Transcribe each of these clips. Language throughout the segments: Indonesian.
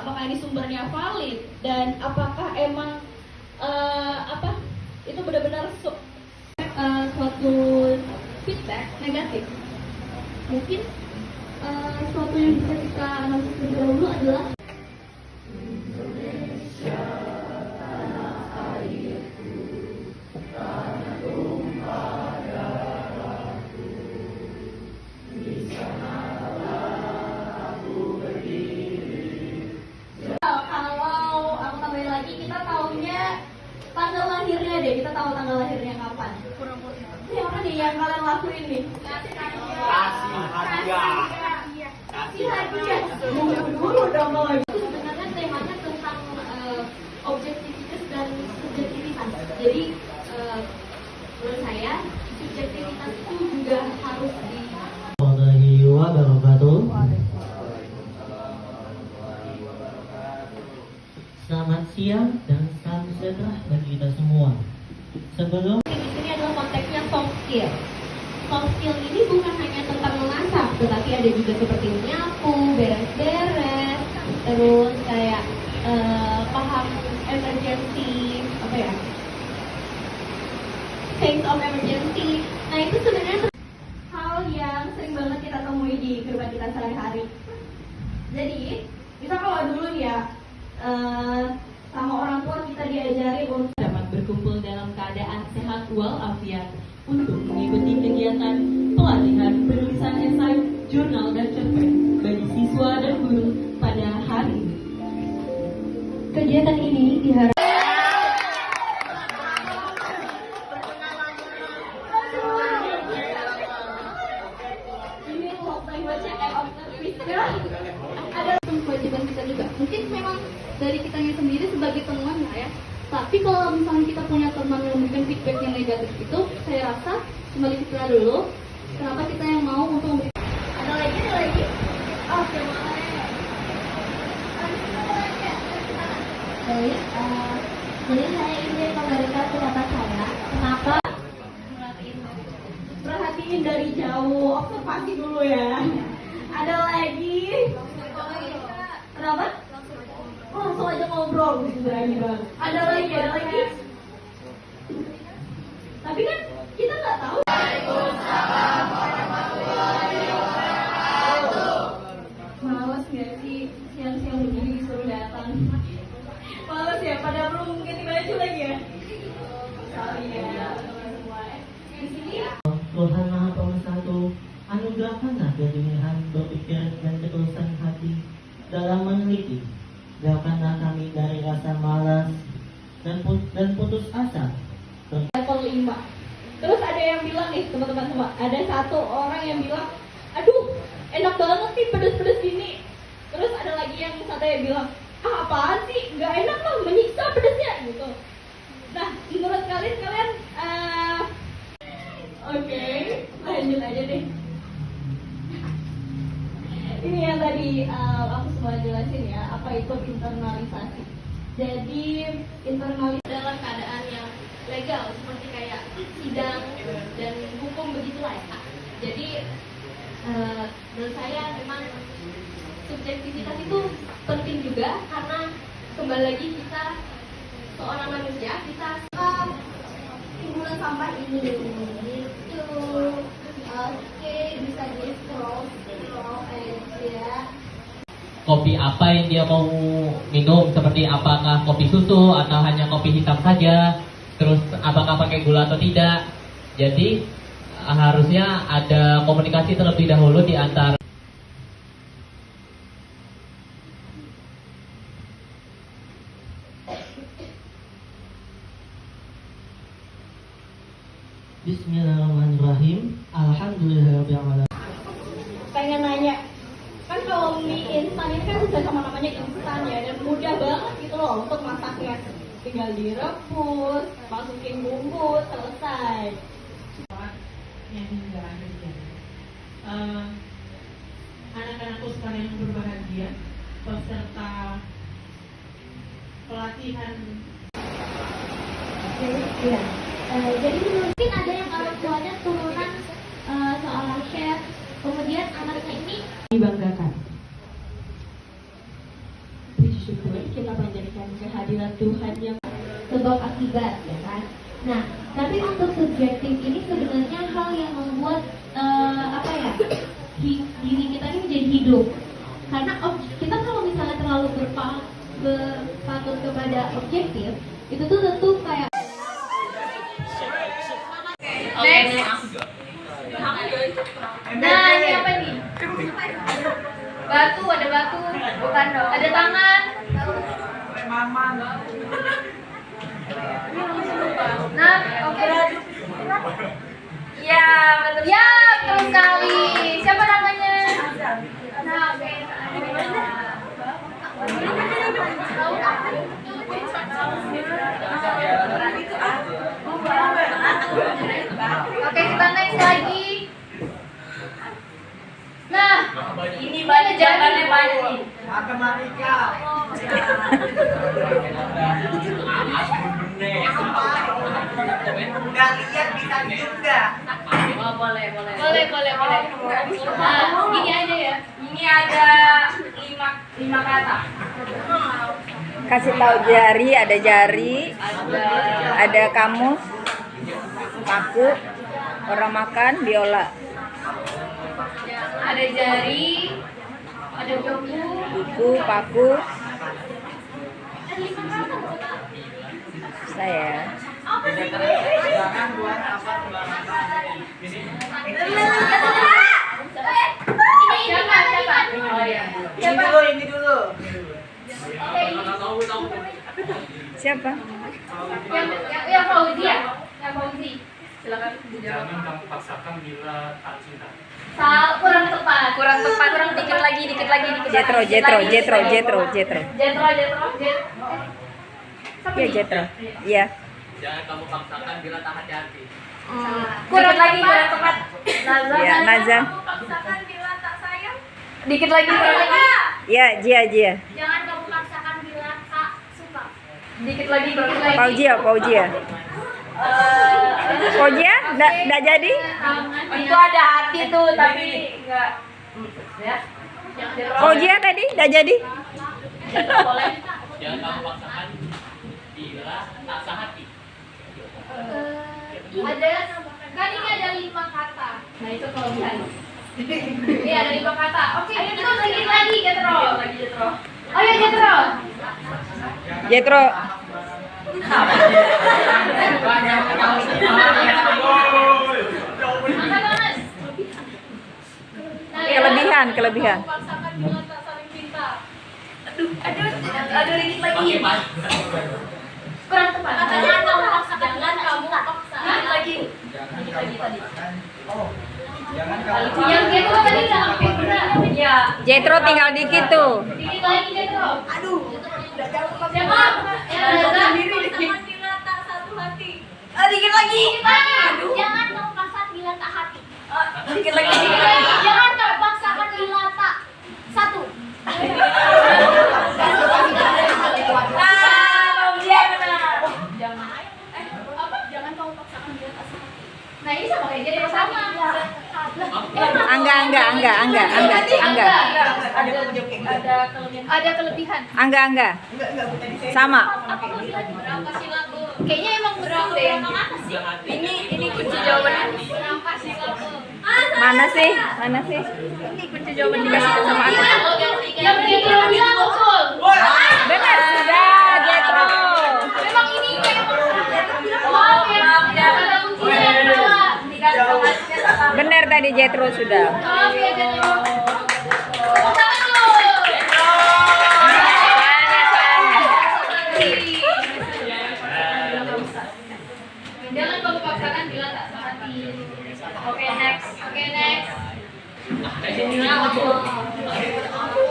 apakah ini sumbernya valid, dan apakah emang itu benar-benar suatu feedback negatif. Mungkin suatu yang bisa kita analisis terlebih dahulu adalah tanggal lahirnya deh, kita tahu tanggal lahirnya kapan. Ini apa nih yang kalian lakuin nih? Kasih hadiah. Kasih hadiah. Dulu dong kalau itu sebenarnya temanya tentang objektivitas dan subjektivitas. Jadi menurut saya subjektivitas itu juga harus di. Selamat siang dan salam sejahtera bagi kita semua. Sebelum Ini adalah konteksnya soft skill. Soft skill ini bukan hanya tentang memasak, tetapi ada juga seperti menyapu, beres-beres, terus kayak paham emergency, sense of emergency. Nah itu sebenarnya hal yang sering banget kita temui di kehidupan kita sehari-hari. Jadi kita kalau dulu ya sama orang tua kita diajari untuk dapat berkumpul dalam keadaan sehat walafiat untuk mengikuti kegiatan pelatihan penulisan esai, jurnal, dan cerpen bagi siswa dan guru pada hari ini. kegiatan ini diharapkan ada kewajiban kita juga. Mungkin memang dari kitanya sendiri sebagai teman ya. Tapi kalau misalnya kita punya teman yang memberikan feedback yang negatif itu, saya rasa kembali kita dulu. Kenapa kita yang mau untuk memberikan? Ada lagi? Oh, Jadi saya ingin memberikan pendapat saya. Kenapa? Perhatiin dari jauh, observasi dulu ya. Ada lagi? Kenapa? Langsung aja ngobrol, berani banget. Ada lagi? Tapi kan kita nggak tahu. Males nggak sih siang-siang begini disuruh datang? Males ya, pada belum ganti baju lagi ya? Sorry ya, teman-teman semua. Di sini Tuhan Maha Pengasih, anugerahkanlah kejernihan berpikir dan ketulusan hati dalam meneliti. Jauhkanlah kami dari rasa malas dan putus asa. level 5. Terus ada yang bilang nih teman-teman semua, ada satu orang yang bilang, aduh enak banget nih pedes-pedes gini. Terus ada lagi yang satu yang bilang, apaan sih, nggak enak lah, menyiksa pedesnya gitu. Nah menurut kalian oke, lanjut aja deh. Ini yang tadi aku semua jelasin ya, apa itu internalisasi. Jadi internalisasi dalam keadaan yang legal seperti kayak sidang dan hukum begitulah ya. Jadi menurut saya memang subjektivitas itu penting juga, karena kembali lagi kita seorang manusia, kita timbulan sampah ini gitu. Oke, bisa di scroll aja. Kopi apa yang dia mau minum, seperti apakah kopi susu atau hanya kopi hitam saja, terus apakah pakai gula atau tidak. Jadi harusnya ada komunikasi terlebih dahulu di antara Bismillahirrahmanirrahim. Alhamdulillahirrahmanirrahim. Pengen nanya, kan kalau mie instan ini kan sudah sama namanya instan ya, dan mudah banget gitu loh untuk masaknya. Tinggal direbus, masukin bumbu, selesai. Yang hingga akhirnya anak-anakku sekarang yang berbahagia peserta pelatihan. Iya. Jadi mungkin ada yang orang tuanya turunan seorang chef, kemudian anaknya ini Dibanggakan. adalah Tuhan yang sebab akibat, ya kan? Nah, tapi untuk subjektif ini sebenarnya hal yang membuat diri kita ini menjadi hidup. Karena kita kalau misalnya terlalu berpatok kepada objektif, itu tuh tentu kayak Nah, ini apa nih? Batu, ada batu. Bukan dong. Ada tangan. Nah, oke. Ya, betul. Ya, betul sekali. Siapa namanya? Nah, oke. Oke, kita next lagi. Nah, ini banyak jawabannya banyak nih. Matematika. Udah lihat bisa juga. Boleh. Nah, ini aja ya. Ini ada lima kata. Kasih tahu jari, ada kamus, paku, orang makan, biola. Ada jari, ada buku, Paku. Saya. Siapa? Oh ya. Ini dulu. Siapa? Yang Fauzi ya? Yang Fauzi. Silakan dijawab. Jangan kamu paksakan bila tak cinta. Kurang tepat. Kurang dikit lagi. Jetro. Iya, Jetro. Iya. Jangan kamu paksakan bila tak hati-hati. Kurang tepat. Iya, Naza. Paksakan bila tak sayang. Dikit lagi. Iya, Jia. jangan kamu paksakan bila tak suka. Dikit lagi. Paujia. Nggak jadi? Itu ada hati tuh, tapi enggak. Ya. Paujia tadi nggak jadi? Boleh. Jangan kamu paksakan bila tak sehati. Kan ini ada 5 kata. Nah, itu kelebihan. Iya, ada 5 kata. Oke, itu sedikit lagi, Jetro. Oh ya, Jetro. Jetro. Kelebihan. Paksakan bila tak saling cinta. Aduh, dikit lagi. Kurang tepat. Jangan kamu paksakan bila tak cinta. Dikit lagi. Tadi. Jangan kamu. Yang Jetro tadi udah hampir benar. Iya. Jetro tinggal dikit tuh. Dikit lagi, Jetro. Aduh. Siapa? Yang Paksakan bila tak satu hati. dikit lagi. Jangan kamu paksakan bila tak hati. Dikit lagi. Jangan kamu paksakan bila tak satu. Jangan kamu paksakan bila tak satu. Nah, ini sama kayak Jetro sama. Angga. Ada kelebihan. Angga. Sama. Kayaknya emang berat deh. Ini kunci jawabannya. Mana sih? Ini kunci jawaban dikasih sama Angga. Yang Jetro bilang betul. Benar sudah, Jetro. Memang ini maaf ya. Ada kuncinya yang salah. Dikasih sama Benar tadi Jetro sudah. maaf ya, Jetro. Jangan kamu paksakan bila tak sehati. Oke, next.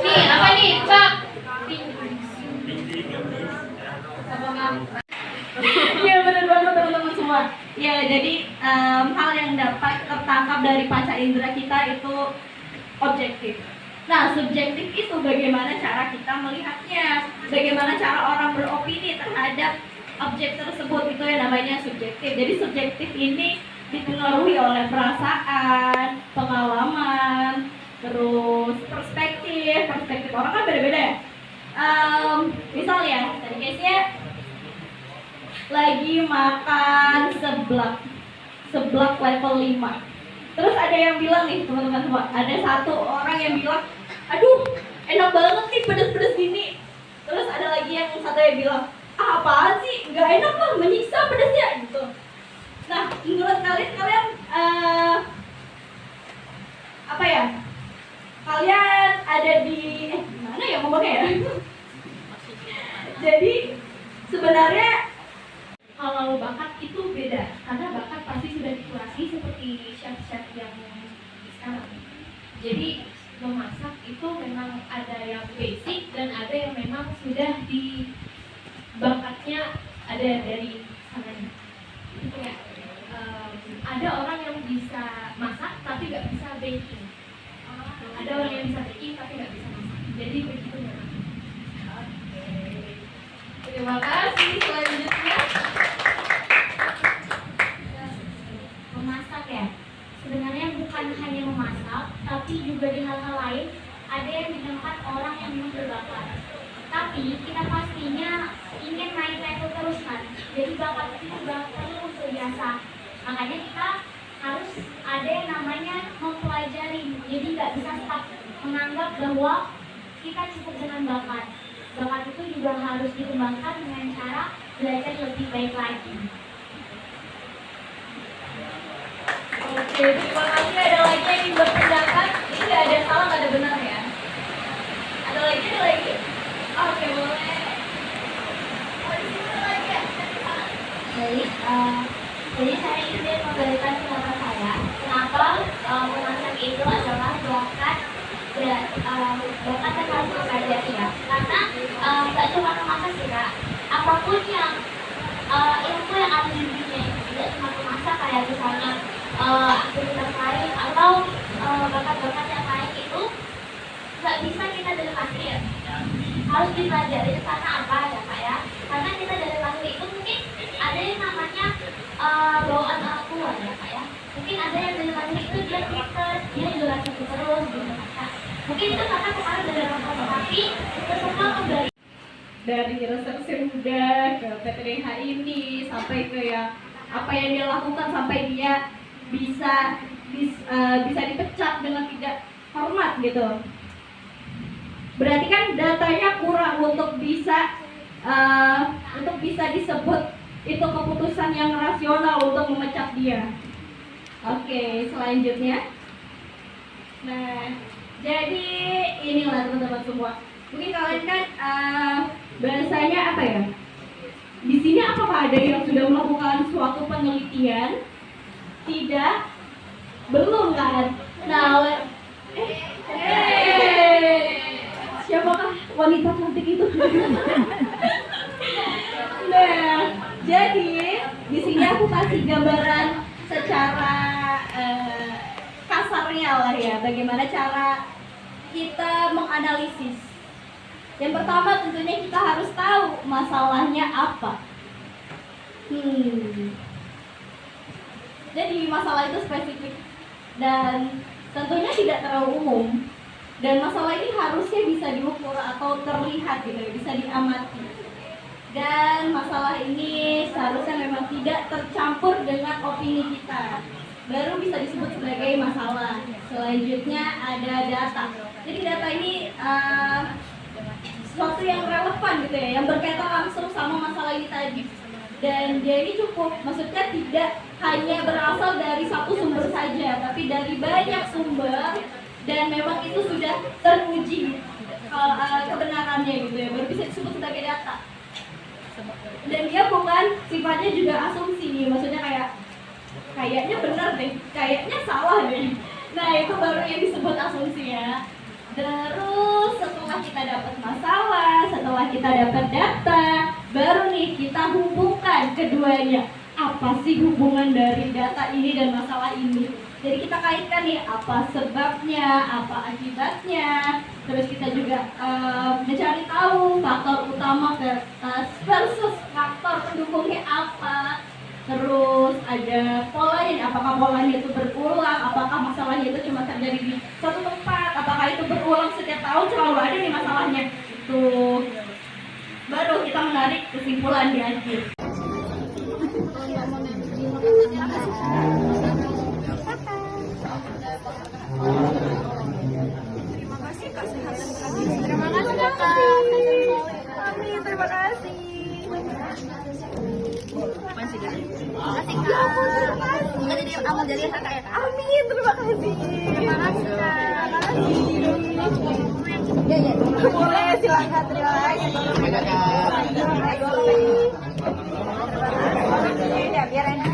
Nih, apa nih, Bang? Iya benar banget teman-teman semua. Ya jadi hal yang dapat tertangkap dari panca indera kita itu objektif. Nah subjektif itu bagaimana cara kita melihatnya, bagaimana cara orang beropini terhadap objek tersebut, itu yang namanya subjektif. Jadi subjektif ini dipengaruhi oleh perasaan, pengalaman, terus perspektif orang kan beda-beda ya. Misalnya, tadi case-nya lagi makan seblak level 5. Terus ada yang bilang nih teman-teman semua, ada satu orang yang bilang, aduh enak banget nih pedes-pedes gini. Terus ada lagi yang satu yang bilang, ah apaan sih, nggak enak lah, menyiksa pedesnya gitu. Nah menurut kalian apa ya? Kalian ada di gimana ya ngomongnya ya? Jadi sebenarnya kalau bakat itu beda, karena bakat pasti sudah dikurasi seperti chef-chef yang sekarang. Jadi memasak itu memang ada yang basic dan ada yang memang sudah di bakatnya ada dari sananya. Gitu ya. Ada orang yang bisa masak tapi nggak bisa baking. Ada orang yang bisa baking tapi nggak bisa masak. Jadi begitu memang. Oke. Terima kasih. Selanjutnya. Memasak ya, sebenarnya bukan hanya memasak, tapi juga di hal-hal lain ada yang di tempat orang yang memang berbakat. Tapi kita pastinya ingin naik level terus kan, jadi bakat itu juga perlu terbiasa. Makanya kita harus ada yang namanya mempelajari, jadi nggak bisa stuck menganggap bahwa kita cukup dengan bakat. Bakat itu juga harus dikembangkan dengan cara belajar lebih baik lagi. Oke, terima kasih. Ada lagi yang ingin berpendapat? Ini nggak ada salah, nggak ada benar ya? Ada lagi? Oke, boleh. Oh, di sini ada lagi ya? Jadi saya ingin memberikan pendapat saya kenapa memasak itu adalah bakat yang harus dipelajari ya. Karena nggak cuma memasak sih kak, apapun yang ilmu yang ada di dunia ini tidak cuma memasak, kayak misalnya aktivitas lain atau bakat-bakat yang lain itu nggak bisa kita dari lahir, harus dipelajari. Karena apa ya kak ya? Karena kita dari lahir itu mungkin ada yang namanya bawaan orang tua ya kak ya. Mungkin ada yang dari lahir itu dia pinter, dia juga terus gitu kak. Mungkin itu karena kemarin dari orang tua, tapi itu semua dari resepsi muda ke PTDH ini sampai ke yang apa yang dia lakukan sampai dia bisa dipecat dengan tidak hormat gitu. Berarti kan datanya kurang untuk bisa disebut itu keputusan yang rasional untuk memecat dia. Oke, selanjutnya. Nah, jadi inilah teman-teman semua. Mungkin kalian kan bahasanya apa ya? Di sini apakah ada yang sudah melakukan suatu penelitian? Tidak, belum kan? Nah, siapakah wanita cantik itu? Nah, jadi di sini aku kasih gambaran secara kasarnya lah ya, bagaimana cara kita menganalisis. Yang pertama tentunya kita harus tahu masalahnya apa. Jadi masalah itu spesifik dan tentunya tidak terlalu umum. Dan masalah ini harusnya bisa diukur atau terlihat gitu ya, bisa diamati. Dan masalah ini seharusnya memang tidak tercampur dengan opini kita, baru bisa disebut sebagai masalah. Selanjutnya ada data. Jadi data ini sesuatu yang relevan gitu ya, yang berkaitan langsung sama masalah ini tadi. Dan dia ini cukup, maksudnya tidak hanya berasal dari satu sumber saja, tapi dari banyak sumber, dan memang itu sudah teruji kebenarannya gitu ya, baru bisa disebut sebagai data. Dan dia bukan sifatnya juga asumsi, maksudnya kayaknya benar deh, kayaknya salah deh. Nah itu baru yang disebut asumsi ya. Terus setelah kita dapat masalah, setelah kita dapat data, baru nih kita hubungkan keduanya. Apa sih hubungan dari data ini dan masalah ini? Jadi kita kaitkan nih apa sebabnya, apa akibatnya. Terus kita juga mencari tahu faktor utama versus faktor pendukungnya apa. Terus ada polanya, apakah polanya itu berulang, apakah masalahnya itu cuma terjadi di satu tempat, apakah itu berulang setiap tahun selalu ada nih masalahnya. Itu baru kita menarik kesimpulan di akhir. nggak mau nempel. Terima kasih. Terima kasih Kak sehat dan hadir. Terima kasih Kak. Amin, terima kasih. Masih gak? Makasih Kak. Semoga jadi amal jadi kakak ya Kak. Amin, terima kasih. Terima kasih Kak. Terima kasih. Ya ya. Boleh, silakan. Terima kasih. Terima kasih. Ya, biar enak.